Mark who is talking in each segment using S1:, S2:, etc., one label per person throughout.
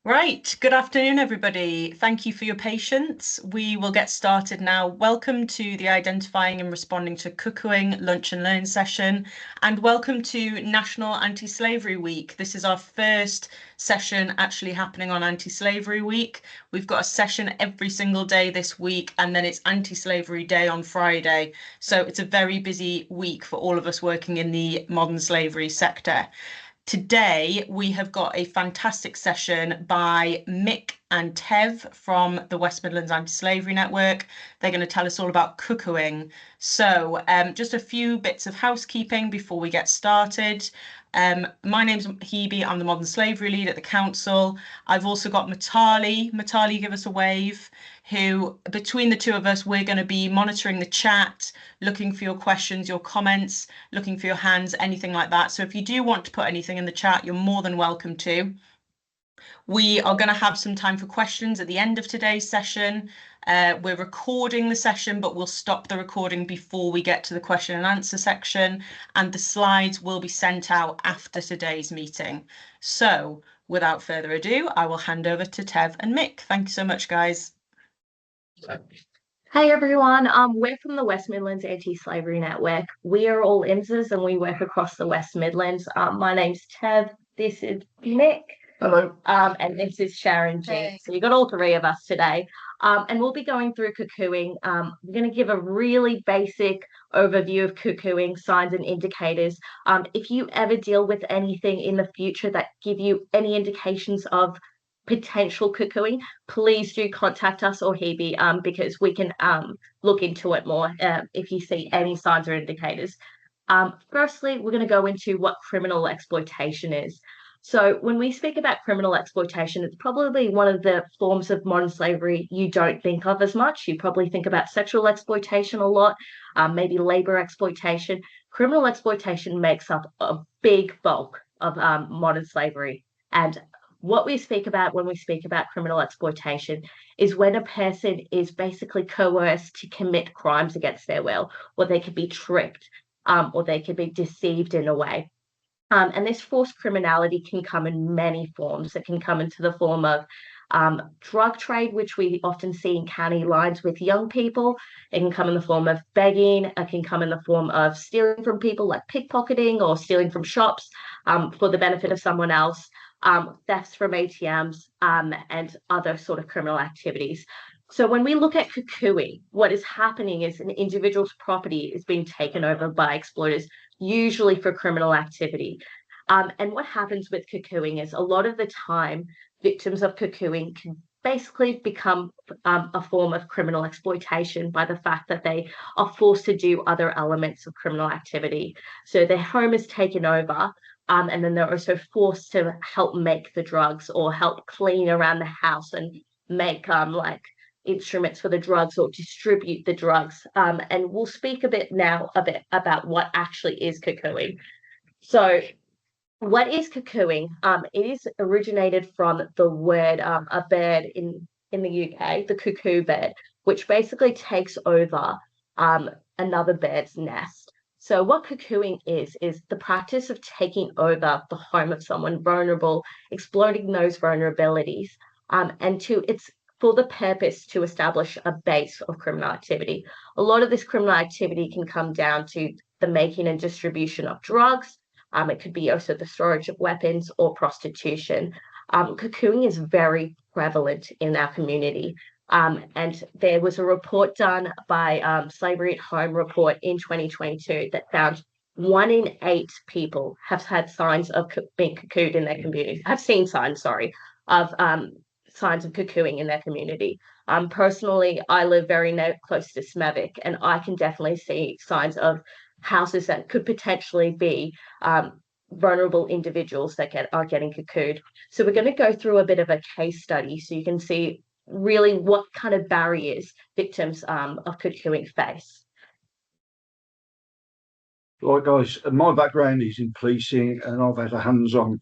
S1: Right, good afternoon, everybody. Thank you for your patience. We will get started now. Welcome to the Identifying and Responding to Cuckooing Lunch and Learn session, and welcome to National Anti-Slavery Week. This is our first session actually happening on Anti-Slavery Week. We've got a session every single day this week, and then it's Anti-Slavery Day on Friday. So it's a very busy week for all of us working in the modern slavery sector. Today, we have got a fantastic session by Mick and Tev from the West Midlands Anti-Slavery Network. They're going to tell us all about cuckooing. So just a few bits of housekeeping before we get started. My name's Hebe. I'm the Modern Slavery Lead at the Council. I've also got Matali. Matali, give us a wave. Who, between the two of us, we're going to be monitoring the chat, looking for your questions, your comments, looking for your hands, anything like that. So if you do want to put anything in the chat, you're more than welcome to. We are going to have some time for questions at the end of today's session. We're recording the session, but we'll stop the recording before we get to the question and answer section, and the slides will be sent out after today's meeting. So without further ado, I will hand over to Tev and Mick. Thank you so much, guys.
S2: Hey everyone, we're from the West Midlands Anti-Slavery Network. We are all IMSers and we work across the West Midlands. My name's Tev, this is Nick.
S3: Hello.
S2: And this is Sharon G.
S1: Hey.
S2: So you got all three of us today. And we'll be going through cuckooing. We're going to give a really basic overview of cuckooing, signs and indicators. If you ever deal with anything in the future that give you any indications of potential cuckooing, please do contact us or Hebe because we can look into it more if you see any signs or indicators. Firstly, we're going to go into what criminal exploitation is. So when we speak about criminal exploitation, it's probably one of the forms of modern slavery you don't think of as much. You probably think about sexual exploitation a lot, maybe labor exploitation. Criminal exploitation makes up a big bulk of modern slavery. And what we speak about when we speak about criminal exploitation is when a person is basically coerced to commit crimes against their will, or they could be tricked, or they could be deceived in a way. And this forced criminality can come in many forms. It can come into the form of drug trade, which we often see in county lines with young people. It can come in the form of begging. It can come in the form of stealing from people, like pickpocketing or stealing from shops for the benefit of someone else, thefts from ATMs, and other sort of criminal activities. So when we look at cuckooing, what is happening is an individual's property is being taken over by exploiters, usually for criminal activity. And what happens with cuckooing is a lot of the time, victims of cuckooing can basically become a form of criminal exploitation by the fact that they are forced to do other elements of criminal activity. So their home is taken over, and then they're also forced to help make the drugs or help clean around the house and make like instruments for the drugs or distribute the drugs. And we'll speak a bit about what actually is cuckooing. So what is cuckooing? It is originated from the word a bird in the UK, the cuckoo bird, which basically takes over another bird's nest. So what cuckooing is the practice of taking over the home of someone vulnerable, exploiting those vulnerabilities, and it's for the purpose to establish a base of criminal activity. A lot of this criminal activity can come down to the making and distribution of drugs. It could be also the storage of weapons or prostitution. Cuckooing is very prevalent in our community. And there was a report done by Slavery at Home report in 2022 that found 1 in 8 people have had signs of being cuckooed in their community. Have seen signs, sorry, of signs of cuckooing in their community. Personally, I live very close to Smethwick, and I can definitely see signs of houses that could potentially be vulnerable individuals that are getting cuckooed. So we're going to go through a bit of a case study so you can see really what kind of barriers victims of cuckooing face.
S3: Right, guys, my background is in policing, and I've had a hands-on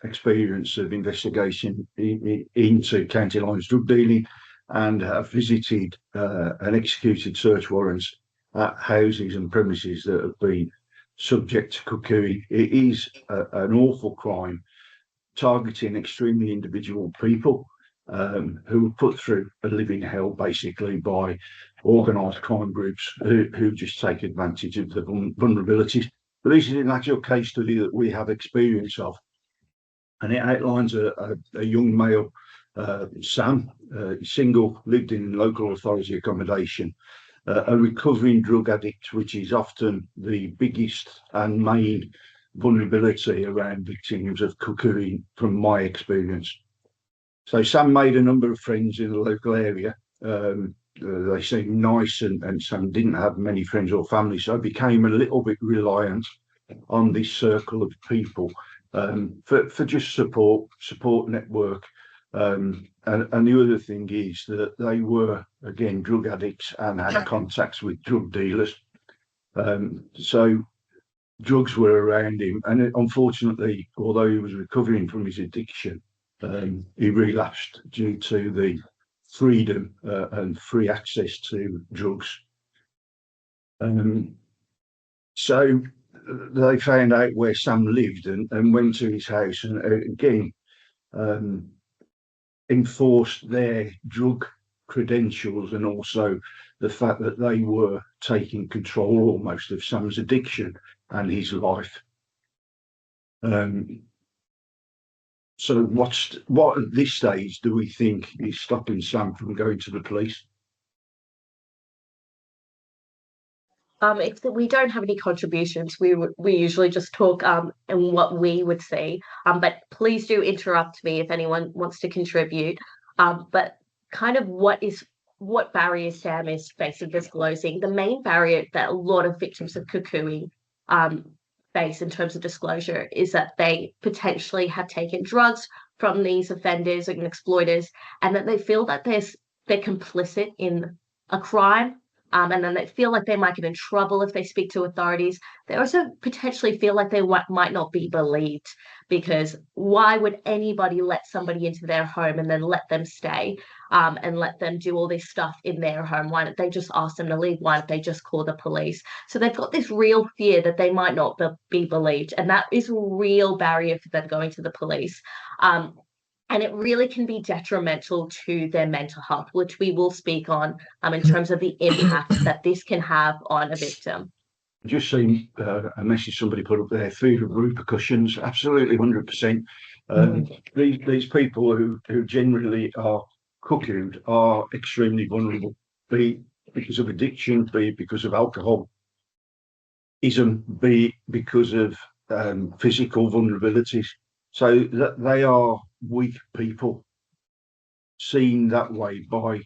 S3: experience of investigation into county lines drug dealing, and have visited and executed search warrants at houses and premises that have been subject to cuckooing. It is an awful crime targeting extremely individual people who were put through a living hell basically by organised crime groups who just take advantage of the vulnerabilities. But this is an actual case study that we have experience of, and it outlines a young male, Sam, single, lived in local authority accommodation, a recovering drug addict, which is often the biggest and main vulnerability around victims of cuckooing from my experience. So Sam made a number of friends in the local area. They seemed nice, and Sam didn't have many friends or family, so became a little bit reliant on this circle of people for just support network. And the other thing is that they were, again, drug addicts and had contacts with drug dealers. So drugs were around him, and unfortunately, although he was recovering from his addiction, he relapsed due to the freedom and free access to drugs. So they found out where Sam lived and went to his house, and again enforced their drug credentials, and also the fact that they were taking control almost of Sam's addiction and his life. So what at this stage do we think is stopping Sam from going to the police?
S2: If we don't have any contributions, we usually just talk and what we would see. But please do interrupt me if anyone wants to contribute. But kind of what barriers Sam is facing disclosing. The main barrier that a lot of victims of cuckooing face in terms of disclosure is that they potentially have taken drugs from these offenders and exploiters, and that they feel that they're complicit in a crime. And then they feel like they might get in trouble if they speak to authorities. They also potentially feel like they might not be believed, because why would anybody let somebody into their home and then let them stay and let them do all this stuff in their home? Why don't they just ask them to leave? Why don't they just call the police? So they've got this real fear that they might not be believed. And that is a real barrier for them going to the police. And it really can be detrimental to their mental health, which we will speak on in terms of the impact that this can have on a victim.
S3: Just seen a message somebody put up there, fear of repercussions, absolutely 100%. These people who generally are cuckooed are extremely vulnerable, be because of addiction, be because of alcoholism, be because of physical vulnerabilities. So that they are weak people, seen that way by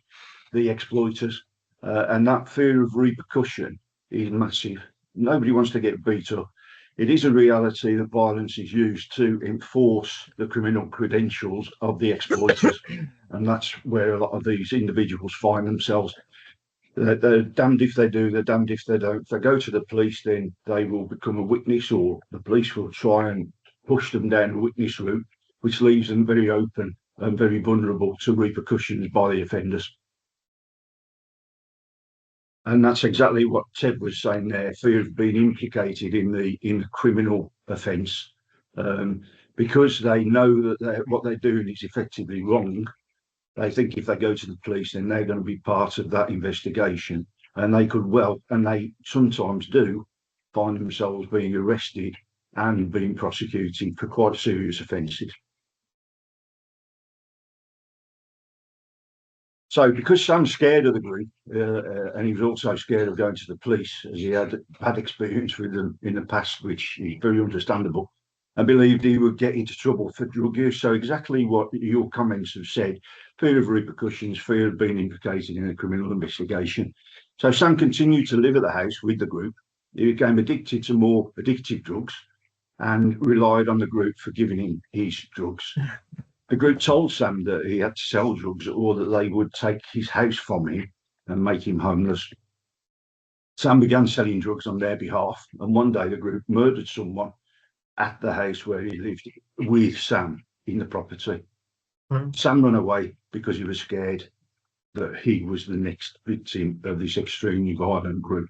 S3: the exploiters, and that fear of repercussion is massive. Nobody wants to get beat up. It is a reality that violence is used to enforce the criminal credentials of the exploiters, and that's where a lot of these individuals find themselves. They're damned if they do, they're damned if they don't. If they go to the police, then they will become a witness, or the police will try and push them down the witness route, which leaves them very open and very vulnerable to repercussions by the offenders. And that's exactly what Ted was saying there, fear of being implicated in the criminal offence. Because they know that what they're doing is effectively wrong, they think if they go to the police, then they're going to be part of that investigation. And they could and they sometimes do, find themselves being arrested and being prosecuted for quite serious offences. So because Sam's scared of the group, and he was also scared of going to the police, as he had experience with them in the past, which is very understandable, and believed he would get into trouble for drug use. So exactly what your comments have said, fear of repercussions, fear of being implicated in a criminal investigation. So Sam continued to live at the house with the group. He became addicted to more addictive drugs and relied on the group for giving him his drugs. The group told Sam that he had to sell drugs or that they would take his house from him and make him homeless. Sam began selling drugs on their behalf, and one day the group murdered someone at the house where he lived with Sam in the property. Sam ran away because he was scared that he was the next victim of this extremely violent group.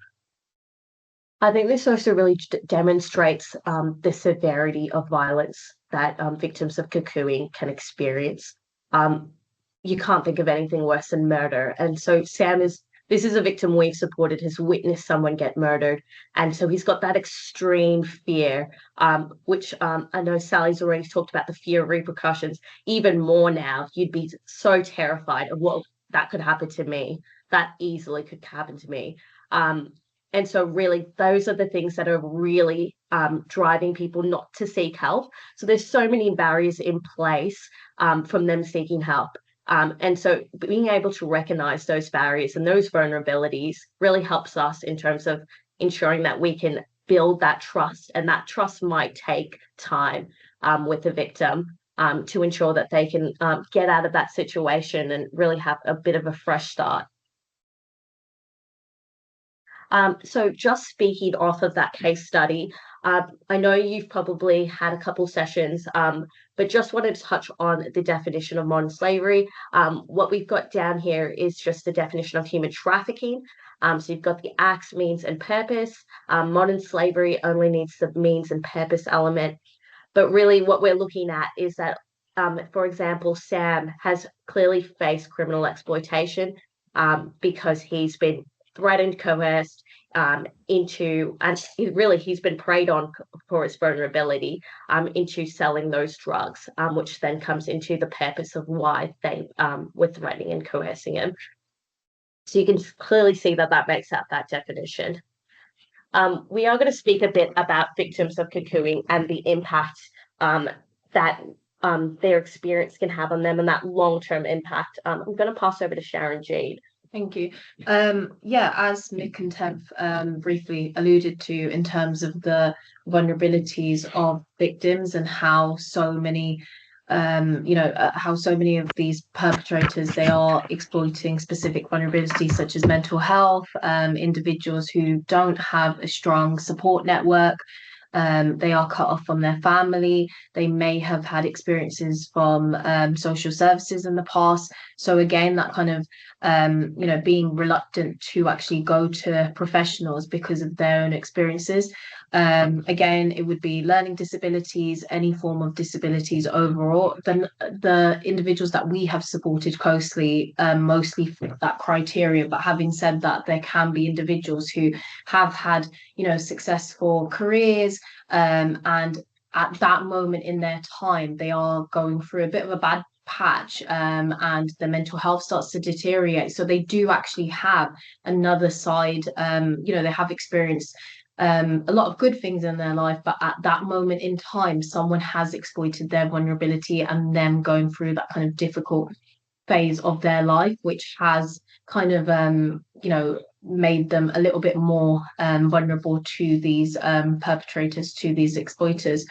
S2: I think this also really demonstrates the severity of violence that victims of cuckooing can experience. You can't think of anything worse than murder. And so this is a victim we've supported, has witnessed someone get murdered. And so he's got that extreme fear, which I know Sally's already talked about the fear of repercussions. Even more now, you'd be so terrified of what that could happen to me. That easily could happen to me. And so really, those are the things that are really driving people not to seek help. So there's so many barriers in place from them seeking help. And so being able to recognize those barriers and those vulnerabilities really helps us in terms of ensuring that we can build that trust. And that trust might take time with the victim to ensure that they can get out of that situation and really have a bit of a fresh start. So just speaking off of that case study, I know you've probably had a couple sessions, but just wanted to touch on the definition of modern slavery. What we've got down here is just the definition of human trafficking. So you've got the acts, means, and purpose. Modern slavery only needs the means and purpose element. But really what we're looking at is that, for example, Sam has clearly faced criminal exploitation because he's been threatened, coerced into, and really he's been preyed on for his vulnerability into selling those drugs, which then comes into the purpose of why they were threatening and coercing him. So you can clearly see that that makes up that definition. We are going to speak a bit about victims of cuckooing and the impact that their experience can have on them and that long-term impact. I'm going to pass over to Sharon Jean.
S4: Thank you. Yeah, as Nick and Tev briefly alluded to in terms of the vulnerabilities of victims and how so many, how so many of these perpetrators, they are exploiting specific vulnerabilities such as mental health, individuals who don't have a strong support network. They are cut off from their family. They may have had experiences from social services in the past. So again, that kind of, being reluctant to actually go to professionals because of their own experiences. Again, it would be learning disabilities, any form of disabilities overall. Then the individuals that we have supported closely mostly fit that criteria. But having said that, there can be individuals who have had, successful careers and at that moment in their time, they are going through a bit of a bad patch and the mental health starts to deteriorate. So they do actually have another side, they have experienced a lot of good things in their life, but at that moment in time, someone has exploited their vulnerability and them going through that kind of difficult phase of their life, which has kind of, made them a little bit more vulnerable to these perpetrators, to these exploiters.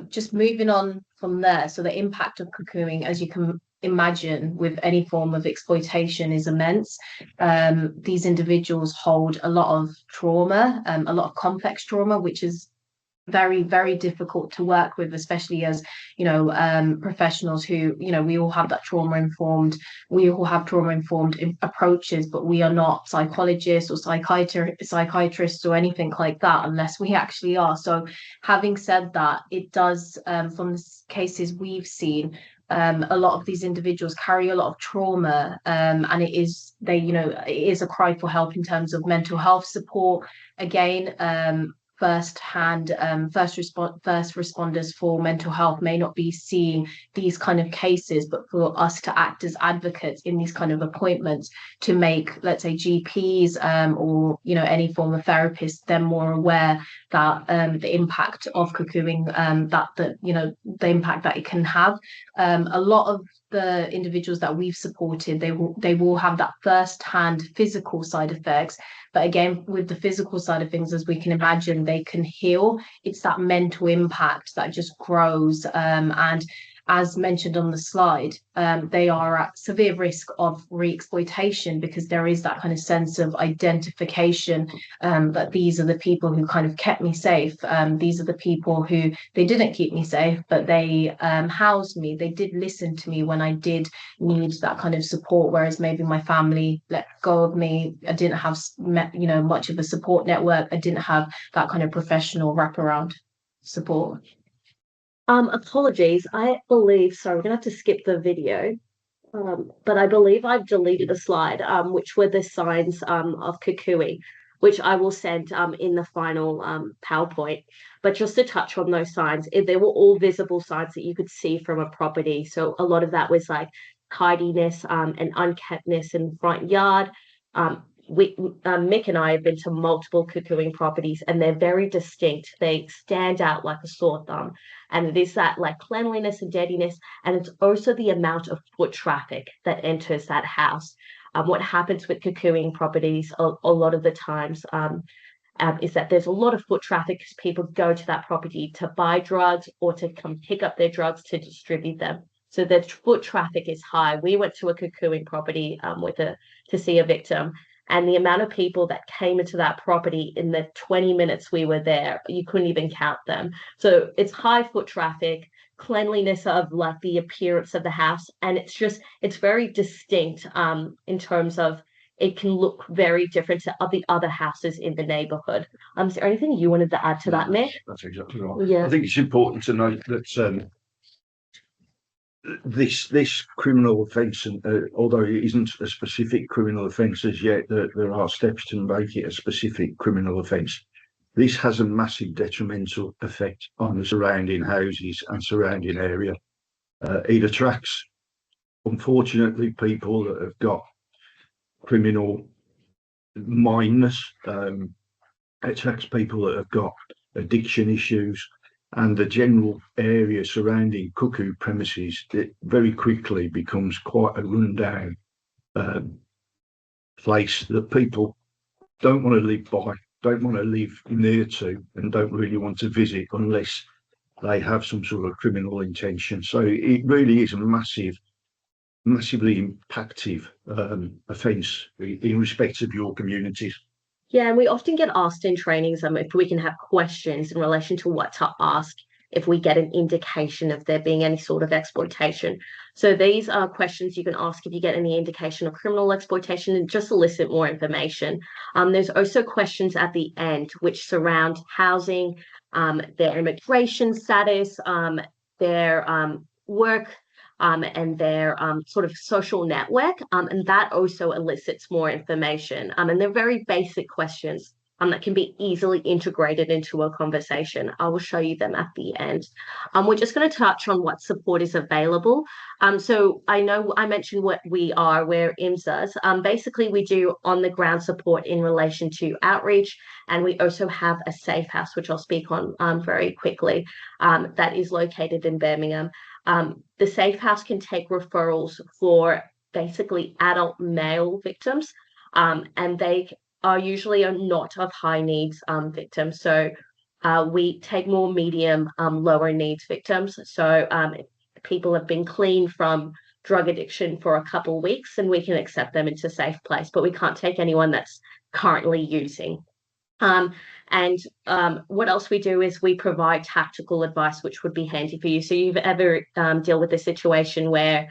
S4: Just moving on from there, so the impact of cuckooing, as you can imagine, with any form of exploitation is immense. These individuals hold a lot of trauma, a lot of complex trauma, which is very, very difficult to work with, especially as professionals who, we all have that we all have trauma informed approaches, but we are not psychologists or psychiatrists or anything like that unless we actually are. So having said that, it does, from the cases we've seen, a lot of these individuals carry a lot of trauma, and it is a cry for help in terms of mental health support. Again, first responders for mental health may not be seeing these kind of cases, but for us to act as advocates in these kind of appointments to make, let's say, GPs or any form of therapist, they're more aware that the impact of cuckooing, the impact that it can have. A lot of the individuals that we've supported, they will have that first-hand physical side effects. But again, with the physical side of things, as we can imagine, they can heal. It's that mental impact that just grows. And as mentioned on the slide, they are at severe risk of re-exploitation because there is that kind of sense of identification that these are the people who kind of kept me safe. These are the people who, they didn't keep me safe, but they housed me. They did listen to me when I did need that kind of support, whereas maybe my family let go of me. I didn't have, much of a support network. I didn't have that kind of professional wraparound support.
S2: Apologies. I believe, sorry, we're gonna have to skip the video. But I believe I've deleted a slide, which were the signs of Cuckooing, which I will send in the final PowerPoint. But just to touch on those signs, they were all visible signs that you could see from a property. So a lot of that was like tidiness and unkeptness in the front yard. Mick and I have been to multiple Cuckooing properties, and they're very distinct. They stand out like a sore thumb, and it is that like cleanliness and dirtiness, and it's also the amount of foot traffic that enters that house. What happens with Cuckooing properties a lot of the times is that there's a lot of foot traffic because people go to that property to buy drugs or to come pick up their drugs to distribute them. So the foot traffic is high. We went to a Cuckooing property to see a victim, and the amount of people that came into that property in the 20 minutes we were there, you couldn't even count them. So it's high foot traffic, cleanliness of like the appearance of the house, and it's very distinct in terms of it can look very different to the other houses in the neighborhood. Is there anything you wanted to add to that, Mick?
S3: That's exactly right.
S2: Yeah.
S3: I think it's important to note that this criminal offence, although it isn't a specific criminal offence as yet, there are steps to make it a specific criminal offence. This has a massive detrimental effect on the surrounding houses and surrounding area. It attracts, unfortunately, people that have got criminal mindedness. It attracts people that have got addiction issues, and the general area surrounding Cuckoo premises, it very quickly becomes quite a rundown place that people don't want to live by, don't want to live near to, and don't really want to visit unless they have some sort of criminal intention. So it really is a massively impactful offence in respect of your communities.
S2: Yeah, and we often get asked in trainings if we can have questions in relation to what to ask if we get an indication of there being any sort of exploitation. So these are questions you can ask if you get any indication of criminal exploitation and just elicit more information. There's also questions at the end which surround housing, their immigration status, their work, and their sort of social network, and that also elicits more information. And they're very basic questions that can be easily integrated into a conversation. I will show you them at the end. We're just going to touch on what support is available. So I know I mentioned what we're IMSAs. Basically, we do on-the-ground support in relation to outreach, and we also have a safe house, which I'll speak on very quickly, that is located in Birmingham. The safe house can take referrals for basically adult male victims, and they are usually not of high needs victims. So we take more medium, lower needs victims. So people have been clean from drug addiction for a couple of weeks, and we can accept them into a safe place, but we can't take anyone that's currently using. And what else we do is we provide tactical advice, which would be handy for you. So you've ever deal with a situation where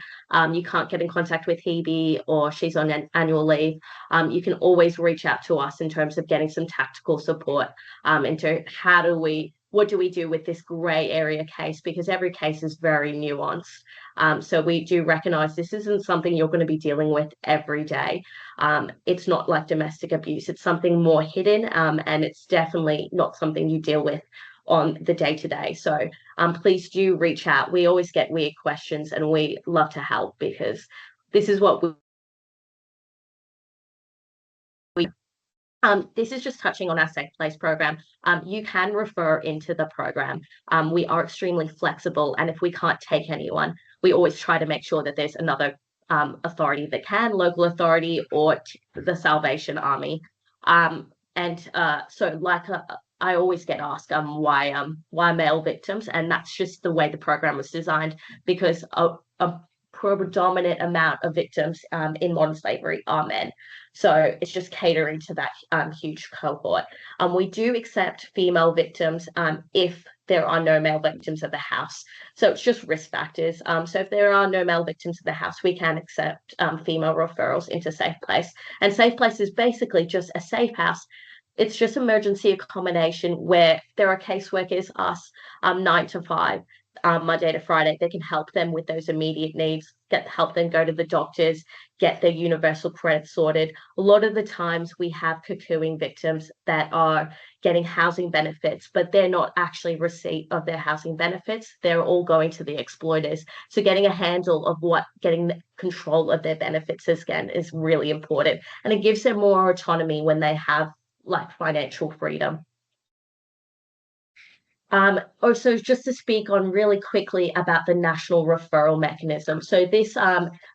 S2: you can't get in contact with Hebe or she's on an annual leave, you can always reach out to us in terms of getting some tactical support into what do we do with this grey area case, because every case is very nuanced. So we do recognise this isn't something you're going to be dealing with every day. It's not like domestic abuse. It's something more hidden, and it's definitely not something you deal with on the day-to-day. So please do reach out. We always get weird questions, and we love to help because this is what we this is just touching on our Safe Place program. You can refer into the program. We are extremely flexible, and if we can't take anyone, we always try to make sure that there's another authority that can, local authority or the Salvation Army. So like I always get asked why male victims, and that's just the way the program was designed, because a predominant amount of victims in modern slavery are men. So it's just catering to that huge cohort. We do accept female victims if there are no male victims of the house. So it's just risk factors. So if there are no male victims of the house, we can accept female referrals into Safe Place. And Safe Place is basically just a safe house. It's just emergency accommodation where there are caseworkers, us, 9 to 5. Monday to Friday. They can help them with those immediate needs, help them go to the doctors, get their universal credit sorted. A lot of the times we have cuckooing victims that are getting housing benefits, but they're not actually receipt of their housing benefits. They're all going to the exploiters. So getting a handle of getting control of their benefits again is really important. And it gives them more autonomy when they have like financial freedom. Also, just to speak on really quickly about the national referral mechanism. So this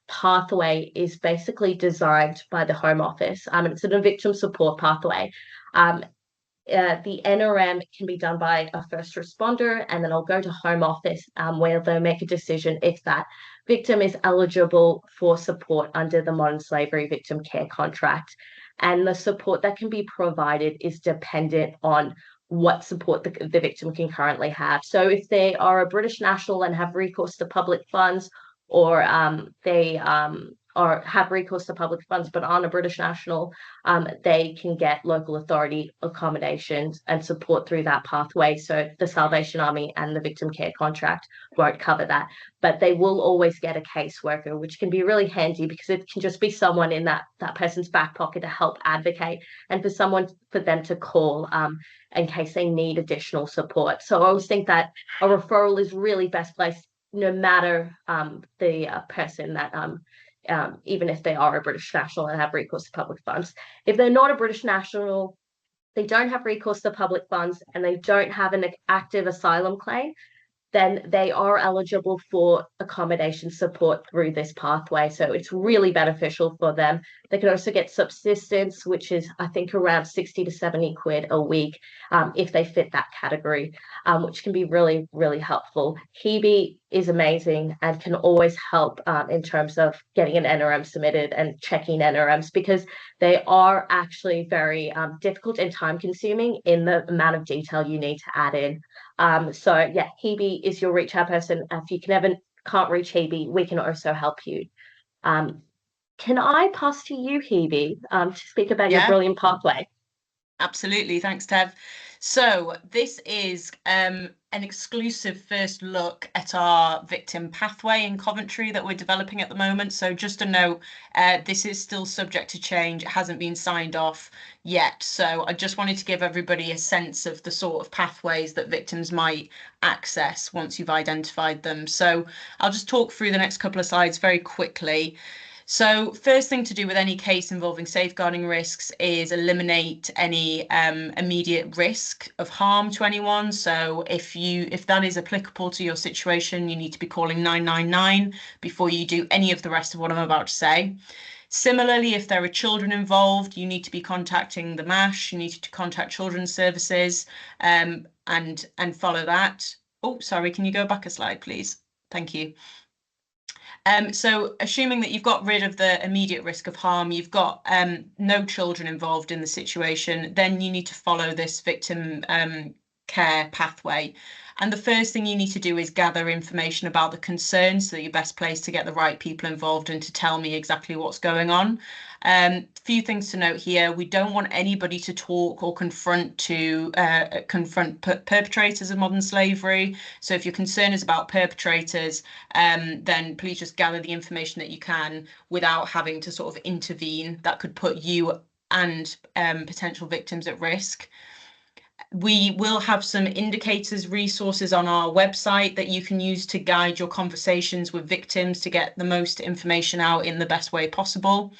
S2: pathway is basically designed by the Home Office. It's a victim support pathway. The NRM can be done by a first responder, and then I'll go to Home Office where they'll make a decision if that victim is eligible for support under the Modern Slavery Victim Care Contract. And the support that can be provided is dependent on what support the victim can currently have. So if they are a British national and have recourse to public funds, or they have recourse to public funds but aren't a British national, they can get local authority accommodations and support through that pathway. So the Salvation Army and the Victim Care Contract won't cover that, but they will always get a caseworker, which can be really handy because it can just be someone in that person's back pocket to help advocate, and for them to call in case they need additional support. So I always think that a referral is really best placed no matter the person that even if they are a British national and have recourse to public funds. If they're not a British national, they don't have recourse to public funds, and they don't have an active asylum claim, then they are eligible for accommodation support through this pathway. So it's really beneficial for them. They can also get subsistence, which is, I think, around 60 to 70 quid a week if they fit that category, which can be really, really helpful. HEBE is amazing and can always help in terms of getting an NRM submitted and checking NRMs, because they are actually very difficult and time consuming in the amount of detail you need to add in. So yeah, HEBE is your reach out person. If you can't reach HEBE, we can also help you. Can I pass to you, Hebe, to speak about your brilliant pathway?
S1: Absolutely. Thanks, Tev. So this is an exclusive first look at our victim pathway in Coventry that we're developing at the moment. So just a note, this is still subject to change. It hasn't been signed off yet. So I just wanted to give everybody a sense of the sort of pathways that victims might access once you've identified them. So I'll just talk through the next couple of slides very quickly. So first thing to do with any case involving safeguarding risks is eliminate any immediate risk of harm to anyone. So if that is applicable to your situation, you need to be calling 999 before you do any of the rest of what I'm about to say. Similarly, if there are children involved, you need to be contacting the MASH, you need to contact Children's Services and follow that. Oh, sorry, can you go back a slide, please? Thank you. So assuming that you've got rid of the immediate risk of harm, you've got no children involved in the situation, then you need to follow this victim care pathway. And the first thing you need to do is gather information about the concerns so that you're best placed to get the right people involved and to tell me exactly what's going on. Few things to note here. We don't want anybody to talk or confront perpetrators of modern slavery. So if your concern is about perpetrators, then please just gather the information that you can without having to sort of intervene. That could put you and potential victims at risk. We will have some indicators, resources on our website that you can use to guide your conversations with victims to get the most information out in the best way possible.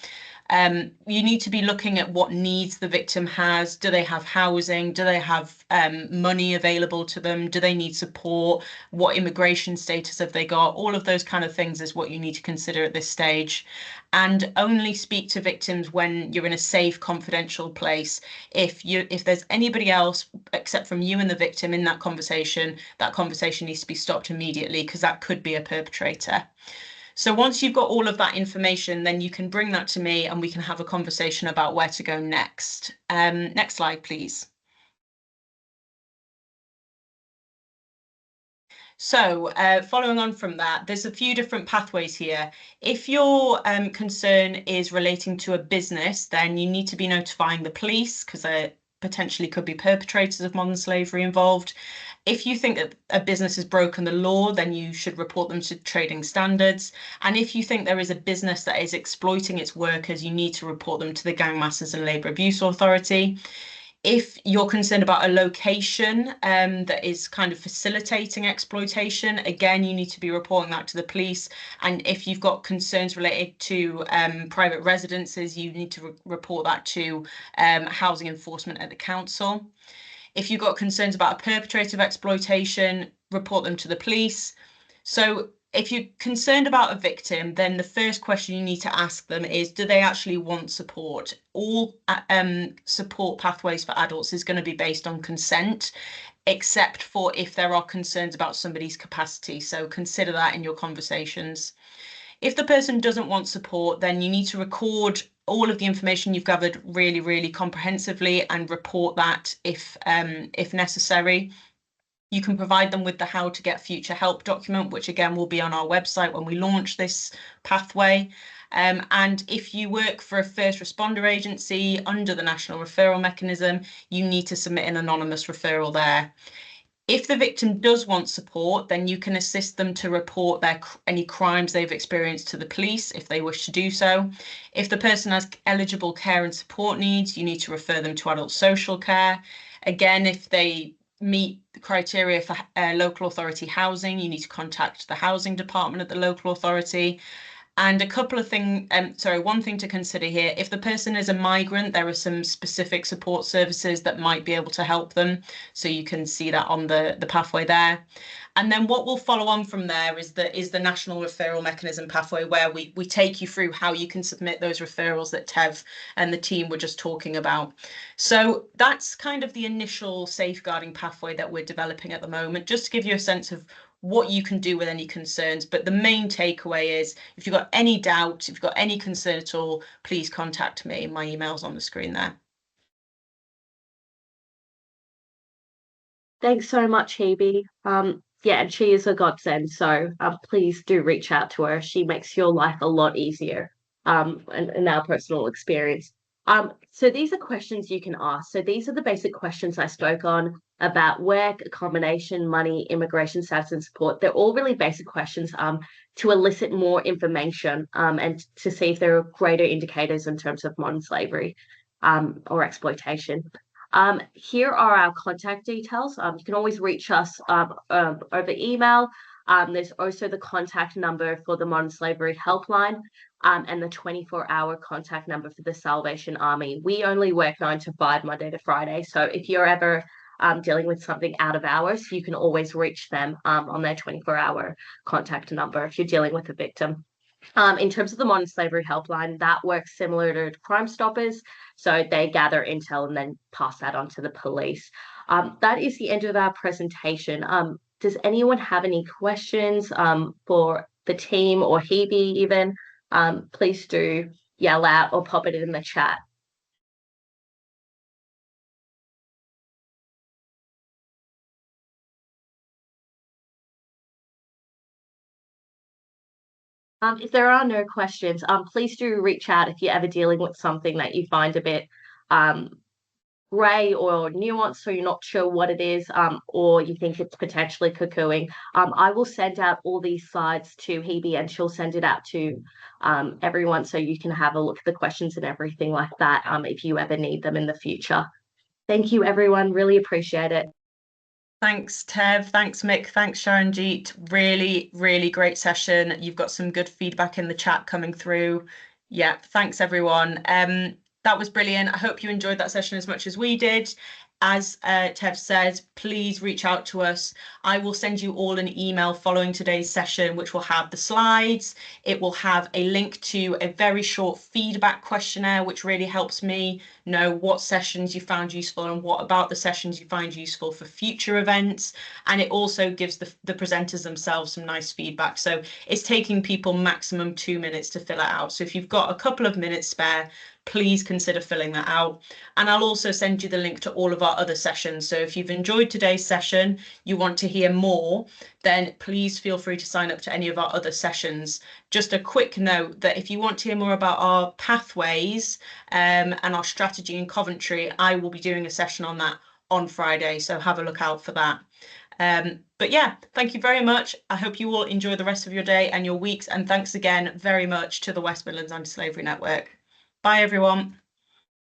S1: You need to be looking at what needs the victim has. Do they have housing? Do they have money available to them? Do they need support? What immigration status have they got? All of those kind of things is what you need to consider at this stage. And only speak to victims when you're in a safe, confidential place. If there's anybody else except from you and the victim in that conversation needs to be stopped immediately, because that could be a perpetrator. So once you've got all of that information, then you can bring that to me and we can have a conversation about where to go next. Next slide, please. So following on from that, there's a few different pathways here. If your concern is relating to a business, then you need to be notifying the police, because there potentially could be perpetrators of modern slavery involved. If you think that a business has broken the law, then you should report them to trading standards. And if you think there is a business that is exploiting its workers, you need to report them to the Gang Masters and Labour Abuse Authority. If you're concerned about a location that is kind of facilitating exploitation, again, you need to be reporting that to the police. And if you've got concerns related to private residences, you need to report that to housing enforcement at the council. If you've got concerns about a perpetrator of exploitation, report them to the police. So if you're concerned about a victim, then the first question you need to ask them is, do they actually want support? All support pathways for adults is going to be based on consent, except for if there are concerns about somebody's capacity. So consider that in your conversations. If the person doesn't want support, then you need to record all of the information you've gathered really, really comprehensively and report that if necessary. You can provide them with the how to get future help document, which again will be on our website when we launch this pathway. And if you work for a first responder agency under the National Referral Mechanism, you need to submit an anonymous referral there. If the victim does want support, then you can assist them to report any crimes they've experienced to the police if they wish to do so. If the person has eligible care and support needs, you need to refer them to adult social care. Again, if they meet the criteria for local authority housing, you need to contact the housing department at the local authority. And a couple of things, one thing to consider here, if the person is a migrant, there are some specific support services that might be able to help them. So you can see that on the pathway there. And then what will follow on from there is the National Referral Mechanism pathway, where we take you through how you can submit those referrals that Tev and the team were just talking about. So that's kind of the initial safeguarding pathway that we're developing at the moment, just to give you a sense of what you can do with any concerns. But the main takeaway is, if you've got any doubt, if you've got any concern at all, please contact me. My email's on the screen there.
S2: Thanks so much, Hebe. Yeah, and she is a godsend, so please do reach out to her. She makes your life a lot easier, in our personal experience. So these are questions you can ask. So these are the basic questions I spoke on about work, accommodation, money, immigration status, and support. They're all really basic questions to elicit more information and to see if there are greater indicators in terms of modern slavery or exploitation. Here are our contact details. You can always reach us over email. There's also the contact number for the Modern Slavery Helpline and the 24-hour contact number for the Salvation Army. We only work 9 to 5, Monday to Friday. So if you're ever dealing with something out of hours, you can always reach them on their 24-hour contact number if you're dealing with a victim. In terms of the Modern Slavery Helpline, that works similar to Crime Stoppers. So they gather intel and then pass that on to the police. That is the end of our presentation. Does anyone have any questions for the team or Hebe even? Please do yell out or pop it in the chat. If there are no questions, please do reach out if you're ever dealing with something that you find a bit grey or nuanced, so you're not sure what it is, or you think it's potentially cuckooing. I will send out all these slides to Hebe, and she'll send it out to everyone, so you can have a look at the questions and everything like that if you ever need them in the future. Thank you, everyone. Really appreciate it.
S1: Thanks, Tev. Thanks, Mick. Thanks, Sharanjeet. Really, really great session. You've got some good feedback in the chat coming through. Yeah, thanks, everyone. That was brilliant. I hope you enjoyed that session as much as we did. As Tev said, please reach out to us. I will send you all an email following today's session, which will have the slides. It will have a link to a very short feedback questionnaire, which really helps me know what sessions you found useful and what about the sessions you find useful for future events. And it also gives the presenters themselves some nice feedback. So it's taking people maximum 2 minutes to fill it out. So if you've got a couple of minutes spare, please consider filling that out. And I'll also send you the link to all of our other sessions. So if you've enjoyed today's session, you want to hear more, then please feel free to sign up to any of our other sessions. Just a quick note that if you want to hear more about our pathways and our strategy in Coventry, I will be doing a session on that on Friday. So have a look out for that. But yeah, thank you very much. I hope you all enjoy the rest of your day and your weeks, and thanks again very much to the West Midlands Anti-Slavery Network. Bye everyone.